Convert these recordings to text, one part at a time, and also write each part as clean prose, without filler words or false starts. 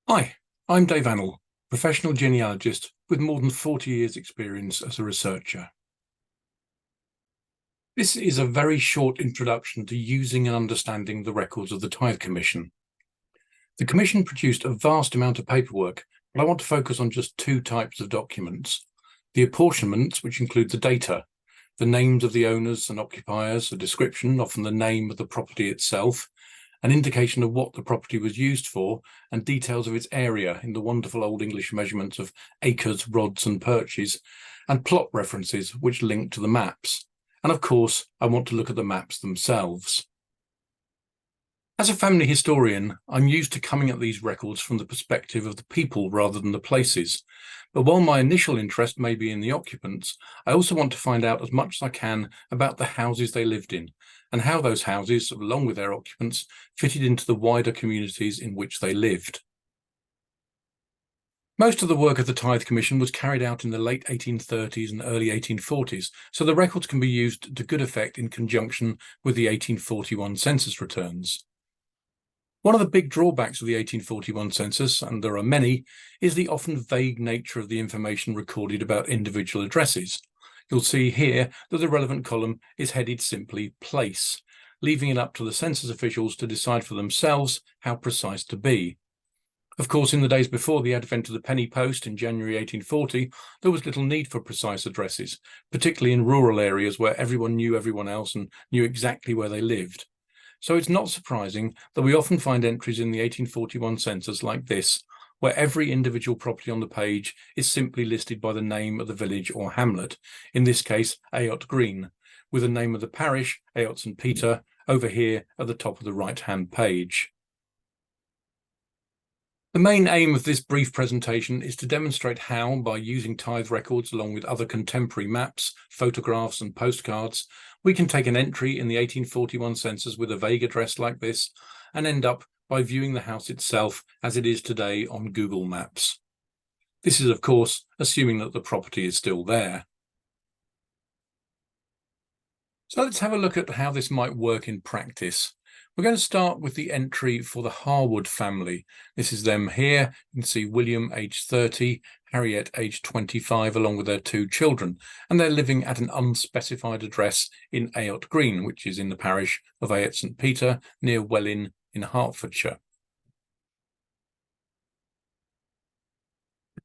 Hi, I'm Dave Annell, professional genealogist with more than 40 years' experience as a researcher. This is a very short introduction to using and understanding the records of the Tithe Commission. The Commission produced a vast amount of paperwork, but I want to focus on just two types of documents. The apportionments, which include the data, the names of the owners and occupiers, a description, often the name of the property itself, an indication of what the property was used for, and details of its area in the wonderful Old English measurements of acres, rods and perches, and plot references which link to the maps. And of course, I want to look at the maps themselves. As a family historian, I'm used to coming at these records from the perspective of the people rather than the places. But while my initial interest may be in the occupants, I also want to find out as much as I can about the houses they lived in, and how those houses, along with their occupants, fitted into the wider communities in which they lived. Most of the work of the Tithe Commission was carried out in the late 1830s and early 1840s, so the records can be used to good effect in conjunction with the 1841 census returns. One of the big drawbacks of the 1841 census, and there are many, is the often vague nature of the information recorded about individual addresses. You'll see here that the relevant column is headed simply place, leaving it up to the census officials to decide for themselves how precise to be. Of course, in the days before the advent of the penny post in January 1840, there was little need for precise addresses, particularly in rural areas where everyone knew everyone else and knew exactly where they lived. So it's not surprising that we often find entries in the 1841 census like this, where every individual property on the page is simply listed by the name of the village or hamlet, in this case Ayot Green, with the name of the parish, Ayot St Peter, over here at the top of the right-hand page. The main aim of this brief presentation is to demonstrate how, by using tithe records along with other contemporary maps, photographs and postcards, we can take an entry in the 1841 census with a vague address like this and end up by viewing the house itself as it is today on Google Maps. This is, of course, assuming that the property is still there. So let's have a look at how this might work in practice. We're going to start with the entry for the Harwood family. This is them here. You can see William, age 30, Harriet, age 25, along with their two children, and they're living at an unspecified address in Ayot Green, which is in the parish of Ayot St Peter, near Welwyn in Hertfordshire.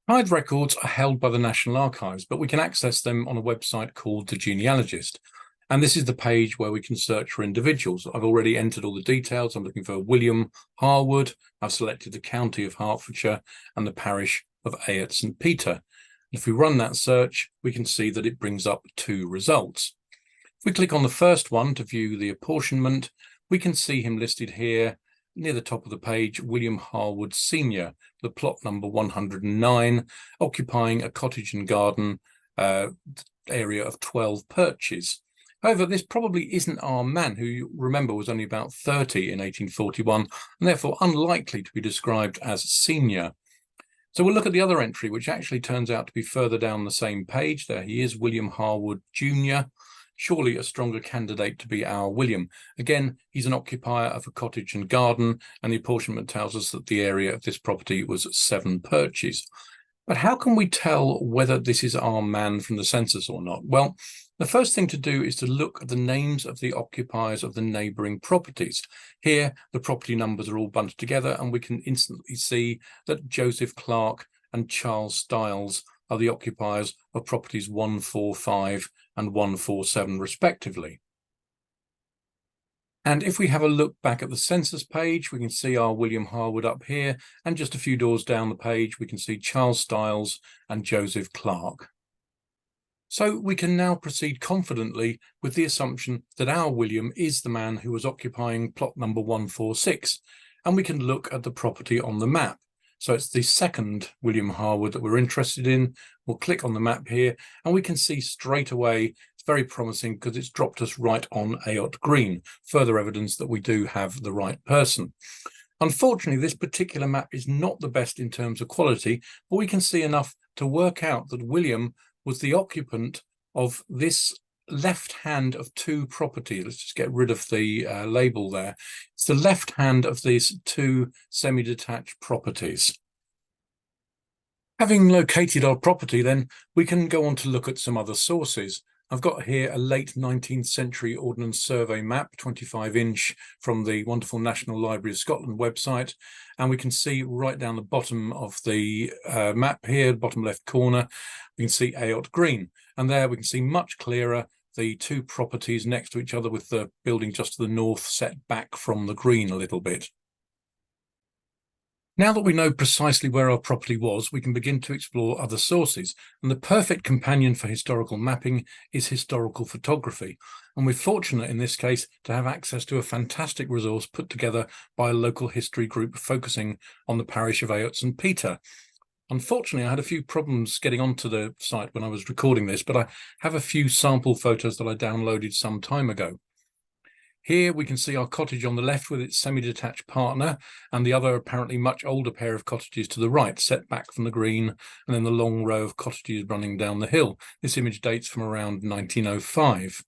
Tithe records are held by the National Archives, but we can access them on a website called The Genealogist. And this is the page where we can search for individuals. I've already entered all the details. I'm looking for William Harwood. I've selected the county of Hertfordshire and the parish of Ayot St Peter. If we run that search, we can see that it brings up two results. If we click on the first one to view the apportionment, we can see him listed here near the top of the page, William Harwood Senior, the plot number 109, occupying a cottage and garden area of 12 perches. However, this probably isn't our man, who you remember was only about 30 in 1841, and therefore unlikely to be described as senior. So we'll look at the other entry, which actually turns out to be further down the same page. There he is, William Harwood Jr., surely a stronger candidate to be our William. Again, he's an occupier of a cottage and garden, and the apportionment tells us that the area of this property was 7 perches. But how can we tell whether this is our man from the census or not? Well, the first thing to do is to look at the names of the occupiers of the neighbouring properties. Here, the property numbers are all bunched together, and we can instantly see that Joseph Clark and Charles Stiles are the occupiers of properties 145 and 147 respectively. And if we have a look back at the census page, we can see our William Harwood up here, and just a few doors down the page, we can see Charles Stiles and Joseph Clark. So we can now proceed confidently with the assumption that our William is the man who was occupying plot number 146, and we can look at the property on the map. So it's the second William Harwood that we're interested in. We'll click on the map here, and we can see straight away it's very promising because it's dropped us right on Ayot Green, further evidence that we do have the right person. Unfortunately, this particular map is not the best in terms of quality, but we can see enough to work out that William was the occupant of this left hand of two properties. Let's just get rid of the label there. It's the left hand of these two semi-detached properties. Having located our property, then we can go on to look at some other sources. I've got here a late 19th century Ordnance Survey map, 25-inch, from the wonderful National Library of Scotland website. And we can see right down the bottom of the map here, bottom left corner, we can see Ayotte Green. And there we can see much clearer the two properties next to each other, with the building just to the north set back from the green a little bit. Now that we know precisely where our property was, we can begin to explore other sources. And the perfect companion for historical mapping is historical photography. And we're fortunate in this case to have access to a fantastic resource put together by a local history group focusing on the parish of Ayotte St Peter. Unfortunately, I had a few problems getting onto the site when I was recording this, but I have a few sample photos that I downloaded some time ago. Here we can see our cottage on the left with its semi-detached partner, and the other apparently much older pair of cottages to the right, set back from the green, and then the long row of cottages running down the hill. This image dates from around 1905.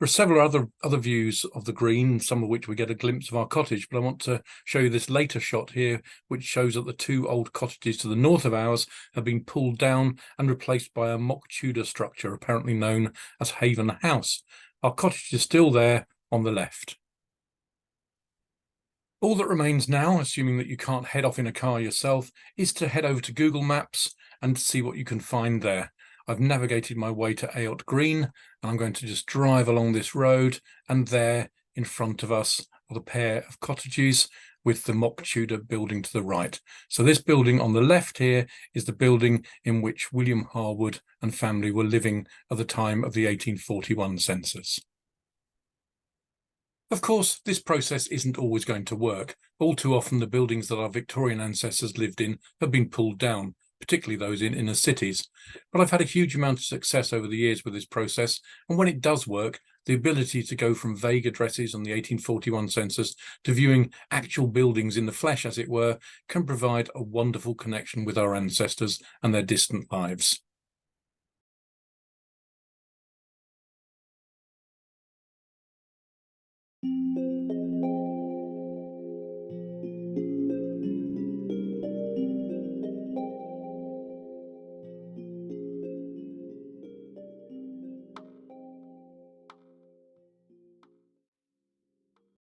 There are several other views of the green, some of which we get a glimpse of our cottage, but I want to show you this later shot here, which shows that the two old cottages to the north of ours have been pulled down and replaced by a mock Tudor structure, apparently known as Haven House. Our cottage is still there on the left. All that remains now, assuming that you can't head off in a car yourself, is to head over to Google Maps and see what you can find there. I've navigated my way to Ayotte Green, and I'm going to just drive along this road, and there in front of us are the pair of cottages with the mock Tudor building to the right. So this building on the left here is the building in which William Harwood and family were living at the time of the 1841 census. Of course, this process isn't always going to work. All too often, the buildings that our Victorian ancestors lived in have been pulled down, particularly those in inner cities. But I've had a huge amount of success over the years with this process, and when it does work, the ability to go from vague addresses on the 1841 census to viewing actual buildings in the flesh, as it were, can provide a wonderful connection with our ancestors and their distant lives.